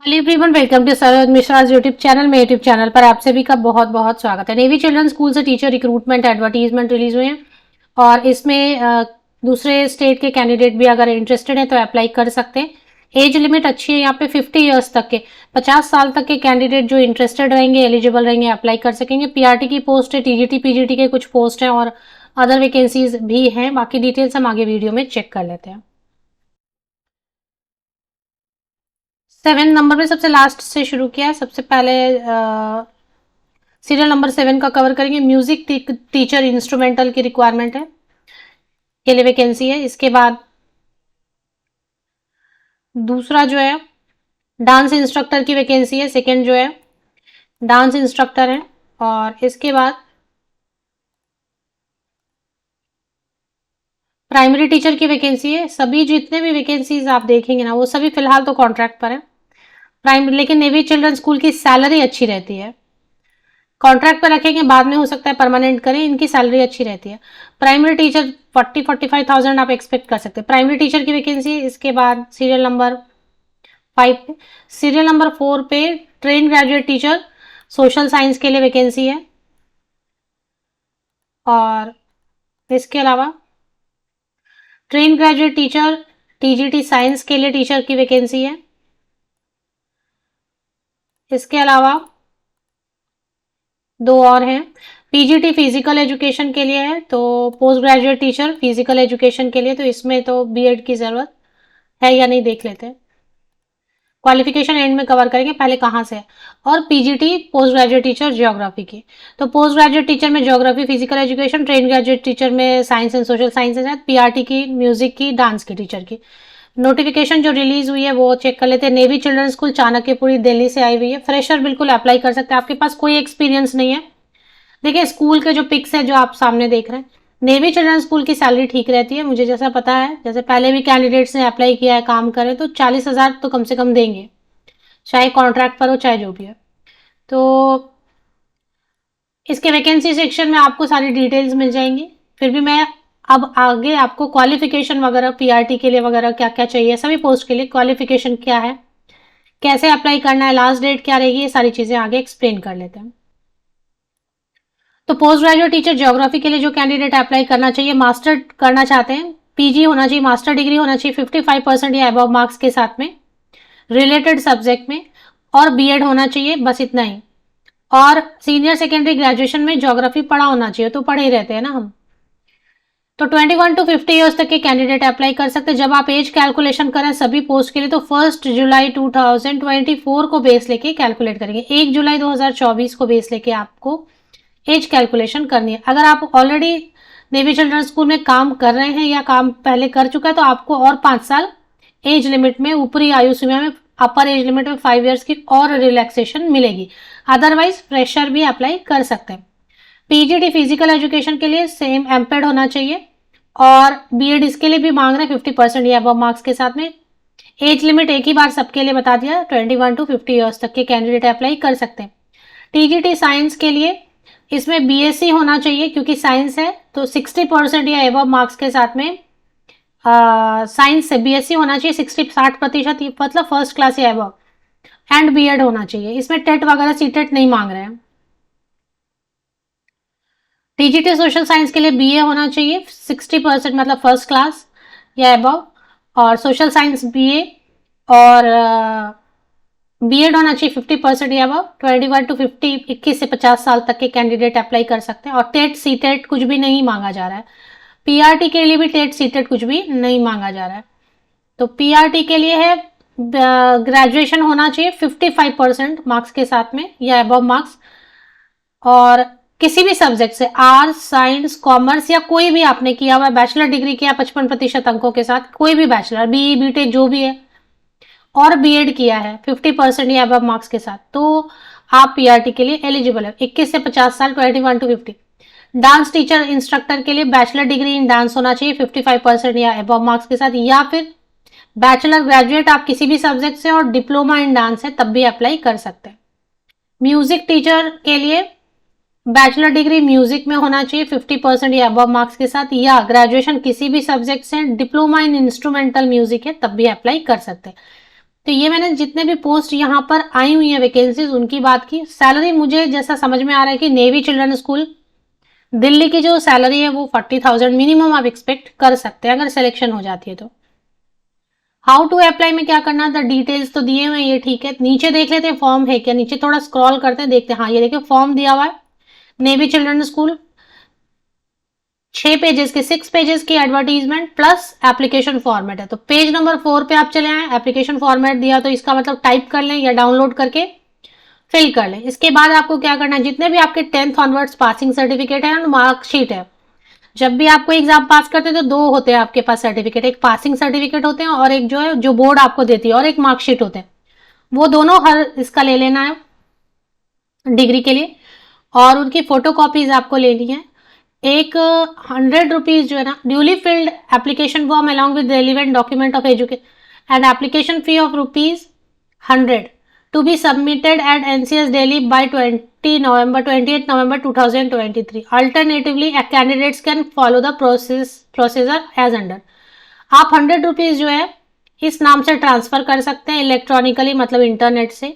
Hello everyone, welcome to Saroj Mishra YouTube channel में। YouTube channel पर आप सभी का बहुत बहुत स्वागत है। नेवी चिल्ड्रन स्कूल से टीचर रिक्रूटमेंट एडवर्टीजमेंट रिलीज हुए हैं और इसमें दूसरे स्टेट के कैंडिडेट भी अगर इंटरेस्टेड है तो अप्लाई कर सकते हैं। एज लिमिट अच्छी है, यहाँ पे 50 ईयर्स तक के 50 साल तक के कैंडिडेट जो इंटरेस्टेड रहेंगे, एलिजिबल रहेंगे, अप्लाई कर सकेंगे। पीआरटी की पोस्ट है, टीजीटी पीजीटी के कुछ पोस्ट हैं और अदर वैकेंसीज भी हैं। बाकी डिटेल्स हम आगे वीडियो में चेक कर लेते हैं। 7 नंबर में सबसे लास्ट से शुरू किया है। सबसे पहले सीरियल नंबर 7 का कवर करेंगे। म्यूजिक टीचर इंस्ट्रूमेंटल की रिक्वायरमेंट है, के लिए वैकेंसी है। इसके बाद दूसरा जो है डांस इंस्ट्रक्टर की वैकेंसी है। सेकंड जो है डांस इंस्ट्रक्टर है। और इसके बाद प्राइमरी टीचर की वैकेंसी है। सभी जितने भी वैकेंसीज आप देखेंगे ना, वो सभी फिलहाल तो कॉन्ट्रैक्ट पर है। प्राइमरी, लेकिन नेवी चिल्ड्रन स्कूल की सैलरी अच्छी रहती है। कॉन्ट्रैक्ट पर रखेंगे, बाद में हो सकता है परमानेंट करें, इनकी सैलरी अच्छी रहती है। प्राइमरी टीचर 40-45,000 आप एक्सपेक्ट कर सकते हैं, प्राइमरी टीचर की वैकेंसी। इसके बाद सीरियल नंबर 5 पे, सीरियल नंबर 4 पे train graduate teacher social science के लिए वैकेंसी है। और इसके अलावा train graduate teacher TGT science के लिए टीचर की वैकेंसी है। इसके अलावा दो और हैं। पीजीटी फिजिकल एजुकेशन के लिए है, तो post graduate teacher physical education के लिए, तो इसमें तो बीएड की जरूरत है या नहीं देख लेते हैं। क्वालिफिकेशन एंड में कवर करेंगे, पहले कहाँ से है। और PGT post graduate teacher geography की, तो पोस्ट ग्रेजुएट टीचर में geography physical education, train graduate teacher में साइंस एंड सोशल साइंसेज है, पीआरटी की म्यूजिक की, डांस की टीचर की। नोटिफिकेशन जो रिलीज हुई है वो चेक कर लेते हैं। Navy children school Chanakyapuri Delhi से आई हुई है। फ्रेशर बिल्कुल अप्लाई कर सकते हैं, आपके पास कोई एक्सपीरियंस नहीं है। देखिए स्कूल के जो पिक्स है जो आप सामने देख रहे हैं, नेवी चिल्ड्रन स्कूल की सैलरी ठीक रहती है, मुझे जैसा पता है। जैसे पहले भी कैंडिडेट्स ने अप्लाई किया है, काम करे, तो 40,000 तो कम से कम देंगे, चाहे कॉन्ट्रैक्ट पर हो चाहे जो भी है। तो इसके वैकेंसी सेक्शन में आपको सारी डिटेल्स मिल जाएंगी। फिर भी मैं अब आगे आपको क्वालिफिकेशन वगैरह, पीआरटी के लिए वगैरह क्या क्या चाहिए, सभी पोस्ट के लिए क्वालिफिकेशन क्या है, कैसे अप्लाई करना है, लास्ट डेट क्या रहेगी, ये सारी चीजें आगे एक्सप्लेन कर लेते हैं। तो पोस्ट ग्रेजुएट टीचर ज्योग्राफी के लिए जो कैंडिडेट अप्लाई करना चाहिए, मास्टर करना चाहते हैं, पीजी होना चाहिए, मास्टर डिग्री होना चाहिए 55% या अबव मार्क्स के साथ में रिलेटेड सब्जेक्ट में, और बीएड होना चाहिए, बस इतना ही। और सीनियर सेकेंडरी ग्रेजुएशन में ज्योग्राफी पढ़ा होना चाहिए, तो पढ़े ही रहते हैं ना हम। तो 21 to 50 ईयर्स तक के कैंडिडेट अप्लाई कर सकते हैं। जब आप एज कैलकुलेशन करें सभी पोस्ट के लिए, तो 1 जुलाई 2024 को बेस लेके कैलकुलेट करेंगे। 1 जुलाई 2024 को बेस लेके आपको एज कैलकुलेशन करनी है। अगर आप ऑलरेडी नेवी चिल्ड्रन स्कूल में काम कर रहे हैं या काम पहले कर चुका है, तो आपको और 5 साल एज लिमिट में, ऊपरी आयु सीमा में, अपर एज लिमिट में 5 ईयर्स की और रिलैक्सेशन मिलेगी। अदरवाइज फ्रेशर भी अप्लाई कर सकते हैं। पीजीटी फिजिकल एजुकेशन के लिए सेम एमपेड होना चाहिए, और बीएड इसके लिए भी मांग रहे हैं 50% या अबव मार्क्स के साथ में। एज लिमिट एक ही बार सबके लिए बता दिया, 21 to 50 ईयर्स तक के कैंडिडेट अप्लाई कर सकते हैं। टीजीटी साइंस के लिए इसमें बीएससी होना चाहिए, क्योंकि साइंस है, तो 60% या एबव मार्क्स के साथ में साइंस से बीएससी होना चाहिए, 60-60%, मतलब फर्स्ट क्लास या एबव, एंड बीएड होना चाहिए। इसमें टेट वगैरह सीटेट नहीं मांग रहे हैं। टीजीटी सोशल साइंस के लिए बीए होना चाहिए 60%, मतलब फर्स्ट क्लास या एबव, और सोशल साइंस बीए, और बीएड होना चाहिए 50% या अबव। 21 to 50, 21 से 50 साल तक के कैंडिडेट अप्लाई कर सकते हैं। और टेट सीटेट कुछ भी नहीं मांगा जा रहा है। पीआरटी के लिए भी टेट सीटेट कुछ भी नहीं मांगा जा रहा है। तो पीआरटी के लिए है ग्रेजुएशन होना चाहिए 55% मार्क्स के साथ में या अबव मार्क्स, और किसी भी सब्जेक्ट से, आर्ट्स, साइंस, कॉमर्स, या कोई भी आपने किया हुआ बैचलर डिग्री किया 55% अंकों के साथ, कोई भी बैचलर, बीई, बीटेक जो भी है, और बीएड किया है 50% या अबव मार्क्स के साथ, तो आप पीआरटी के लिए एलिजिबल है। 21 से 50 साल, 21 to 50। डांस टीचर इंस्ट्रक्टर के लिए बैचलर डिग्री इन डांस होना चाहिए 55% या अबव मार्क्स के साथ, या फिर बैचलर ग्रेजुएट आप किसी भी सब्जेक्ट से और डिप्लोमा इन डांस है, तब भी अप्लाई कर सकते हैं। म्यूजिक टीचर के लिए बैचलर डिग्री म्यूजिक में होना चाहिए 50% या अबव मार्क्स के साथ, या ग्रेजुएशन किसी भी सब्जेक्ट से, डिप्लोमा इन इंस्ट्रूमेंटल म्यूजिक है, तब भी अप्लाई कर सकते हैं। तो ये मैंने जितने भी पोस्ट यहाँ पर आई हुई है वैकेंसीज उनकी बात की। सैलरी मुझे जैसा समझ में आ रहा है कि नेवी चिल्ड्रन स्कूल दिल्ली की जो सैलरी है वो 40,000 मिनिमम आप एक्सपेक्ट कर सकते हैं अगर सिलेक्शन हो जाती है तो। हाउ टू अप्लाई में क्या करना था, डिटेल्स तो दिए हुए हैं, ये ठीक है। नीचे देख लेते हैं फॉर्म है क्या, नीचे थोड़ा स्क्रॉल करते हैं, देखते हैं। हाँ, ये देखिए फॉर्म दिया हुआ है, नेवी चिल्ड्रन स्कूल, 6 पेजेस के, 6 पेजेस की एडवर्टीजमेंट प्लस एप्लीकेशन फॉर्मेट है। तो पेज नंबर 4 पे आप चले आए, एप्लीकेशन फॉर्मेट दिया तो इसका मतलब टाइप कर लें या डाउनलोड करके फिल कर लें। इसके बाद आपको क्या करना है, जितने भी आपके 10th ऑनवर्ड्स पासिंग सर्टिफिकेट है और मार्कशीट है, जब भी आपको एग्जाम पास करते हैं तो 2 होते हैं आपके पास सर्टिफिकेट, एक पासिंग सर्टिफिकेट होते हैं और एक जो है जो बोर्ड आपको देती है, और एक मार्कशीट होते हैं। वो दोनों हर इसका ले लेना है डिग्री के लिए, और उनकी फोटो कॉपीज आपको लेनी है। एक 100 रुपीज जो है ना, duly field application form along with relevant document of education and application fee of ₹100 to be submitted at NCS Delhi by 28th November 2023. Alternatively, candidates can follow the procedure as under. आप 100 rupees जो है इस नाम से transfer कर सकते हैं electronically, मतलब इंटरनेट से।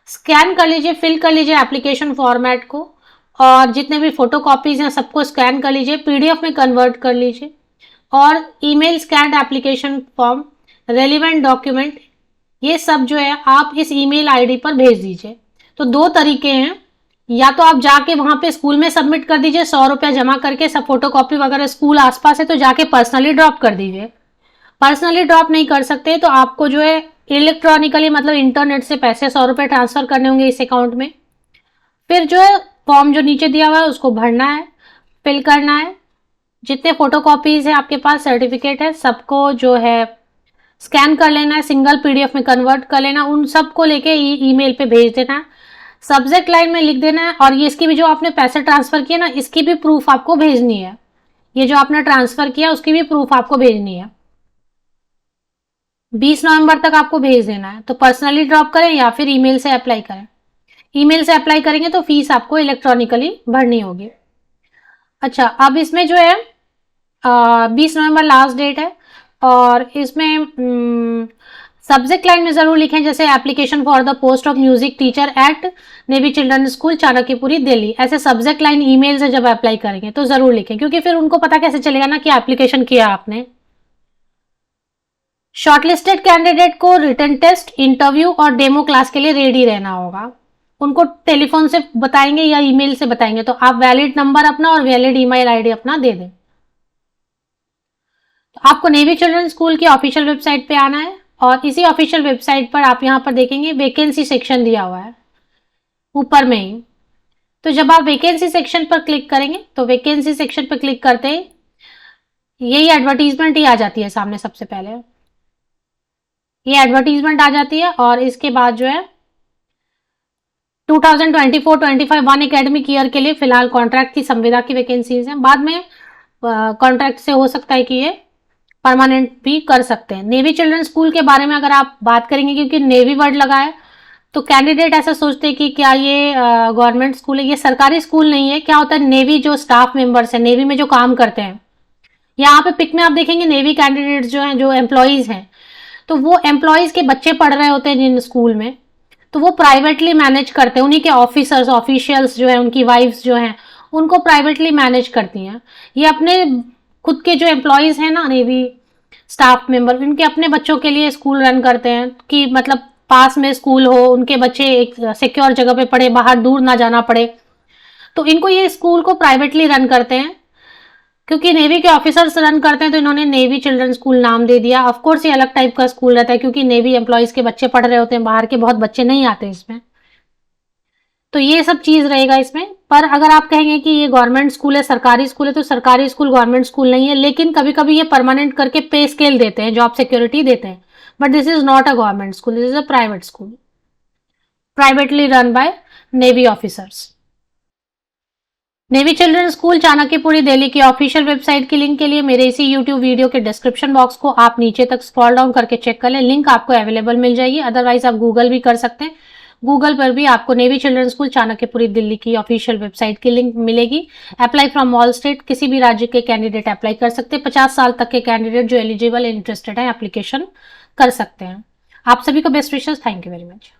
स्कैन कर लीजिए, फिल कर लीजिए एप्लीकेशन फॉर्मेट को, और जितने भी फोटो कॉपीज हैं सबको स्कैन कर लीजिए, पीडीएफ में कन्वर्ट कर लीजिए, और email scan application form, relevant document, ये सब जो है आप इस ईमेल आईडी पर भेज दीजिए। तो 2 तरीके हैं, या तो आप जाके वहां पे स्कूल में सबमिट कर दीजिए 100 रुपया जमा करके, सब फोटो कॉपी वगैरह, स्कूल आसपास है तो जाके पर्सनली ड्रॉप कर दीजिए। पर्सनली ड्रॉप नहीं कर सकते तो आपको जो है इलेक्ट्रॉनिकली, मतलब इंटरनेट से पैसे 100 रुपये ट्रांसफर करने होंगे इस अकाउंट में। फिर जो है फॉर्म जो नीचे दिया हुआ है उसको भरना है, फिल करना है, जितने फोटो कॉपीज है आपके पास, सर्टिफिकेट है, सबको जो है स्कैन कर लेना है, सिंगल पीडीएफ में कन्वर्ट कर लेना, उन सबको लेके ईमेल पे भेज देना है। सब्जेक्ट लाइन में लिख देना है, और ये इसकी भी जो आपने पैसे ट्रांसफर किए ना, इसकी भी प्रूफ आपको भेजनी है। ये जो आपने ट्रांसफर किया उसकी भी प्रूफ आपको भेजनी है। 20 नवंबर तक आपको भेज देना है। तो पर्सनली ड्रॉप करें या फिर ईमेल से अप्लाई करें। ईमेल से अप्लाई करेंगे तो फीस आपको इलेक्ट्रॉनिकली भरनी होगी। अच्छा, अब इसमें जो है 20 नवंबर लास्ट डेट है, और इसमें सब्जेक्ट लाइन में जरूर लिखें जैसे application for the post of music teacher at navy children school Chanakyapuri Delhi. ऐसे सब्जेक्ट लाइन ईमेल से जब अप्लाई करेंगे तो जरूर लिखें, क्योंकि फिर उनको पता कैसे चलेगा ना कि एप्लीकेशन किया आपने। शॉर्टलिस्टेड कैंडिडेट को रिटन टेस्ट, इंटरव्यू और डेमो क्लास के लिए रेडी रहना होगा। उनको टेलीफोन से बताएंगे या ईमेल से बताएंगे, तो आप वैलिड नंबर अपना और वैलिड ईमेल आईडी अपना दे दें। तो आपको नेवी चिल्ड्रन स्कूल की ऑफिशियल वेबसाइट पे आना है, और इसी ऑफिशियल वेबसाइट पर आप यहाँ पर देखेंगे वैकेंसी सेक्शन दिया हुआ है ऊपर में ही। तो जब आप वैकेंसी सेक्शन पर क्लिक करेंगे तो वैकेंसी सेक्शन पर क्लिक करते ही यही एडवर्टीजमेंट ही आ जाती है सामने। सबसे पहले ये एडवर्टीजमेंट आ जाती है, और इसके बाद जो है 2024-25 1 एकेडमिक ईयर के लिए फिलहाल कॉन्ट्रैक्ट की संविदा की वैकेंसीज हैं। बाद में कॉन्ट्रैक्ट से हो सकता है कि ये परमानेंट भी कर सकते हैं। नेवी चिल्ड्रन स्कूल के बारे में अगर आप बात करेंगे, क्योंकि नेवी वर्ड लगा है तो कैंडिडेट ऐसा सोचते हैं कि क्या ये गवर्नमेंट स्कूल है। ये सरकारी स्कूल नहीं है। क्या होता है, नेवी जो स्टाफ मेंबर्स हैं, नेवी में जो काम करते हैं, यहाँ पे पिक में आप देखेंगे नेवी कैंडिडेट्स जो हैं, जो एम्प्लॉयज हैं, तो वो एम्प्लॉयज के बच्चे पढ़ रहे होते हैं जिन स्कूल में, तो वो प्राइवेटली मैनेज करते हैं। उन्हीं के ऑफिसर्स, ऑफिशियल्स जो है, उनकी वाइफ्स जो हैं, उनको प्राइवेटली मैनेज करती हैं। ये अपने खुद के जो एम्प्लॉयज हैं ना, नेवी स्टाफ मेंबर, उनके अपने बच्चों के लिए स्कूल रन करते हैं, कि मतलब पास में स्कूल हो, उनके बच्चे एक सिक्योर जगह पे पढ़े, बाहर दूर ना जाना पड़े। तो इनको ये स्कूल को प्राइवेटली रन करते हैं, क्योंकि नेवी के ऑफिसर्स रन करते हैं तो इन्होंने नेवी चिल्ड्रन स्कूल नाम दे दिया। ऑफ कोर्स ये अलग टाइप का स्कूल रहता है, क्योंकि नेवी एम्प्लॉयज के बच्चे पढ़ रहे होते हैं, बाहर के बहुत बच्चे नहीं आते इसमें। तो ये सब चीज रहेगा इसमें। पर अगर आप कहेंगे कि ये गवर्नमेंट स्कूल है, सरकारी स्कूल है, तो सरकारी स्कूल गवर्नमेंट स्कूल नहीं है, लेकिन कभी कभी ये परमानेंट करके पे स्केल देते हैं, जॉब सिक्योरिटी देते हैं। But this is not a government school, this is a private school, privately run by navy officers. Navy children school Chanakyapuri Delhi की ऑफिशियल वेबसाइट की लिंक के लिए मेरे इसी यूट्यूब वीडियो के डिस्क्रिप्शन बॉक्स को आप नीचे तक स्क्रॉल डाउन करके चेक कर लें, लिंक आपको अवेलेबल मिल जाएगी। अदरवाइज आप गूगल भी कर सकते हैं, गूगल पर भी आपको navy children school Chanakyapuri Delhi की ऑफिशियल वेबसाइट की लिंक मिलेगी। अप्लाई फ्रॉम ऑल स्टेट, किसी भी राज्य के कैंडिडेट अप्लाई कर सकते हैं। 50 साल तक के कैंडिडेट जो एलिजिबल इंटरेस्टेड है एप्लीकेशन कर सकते हैं। आप सभी को best wishes. Thank you very much.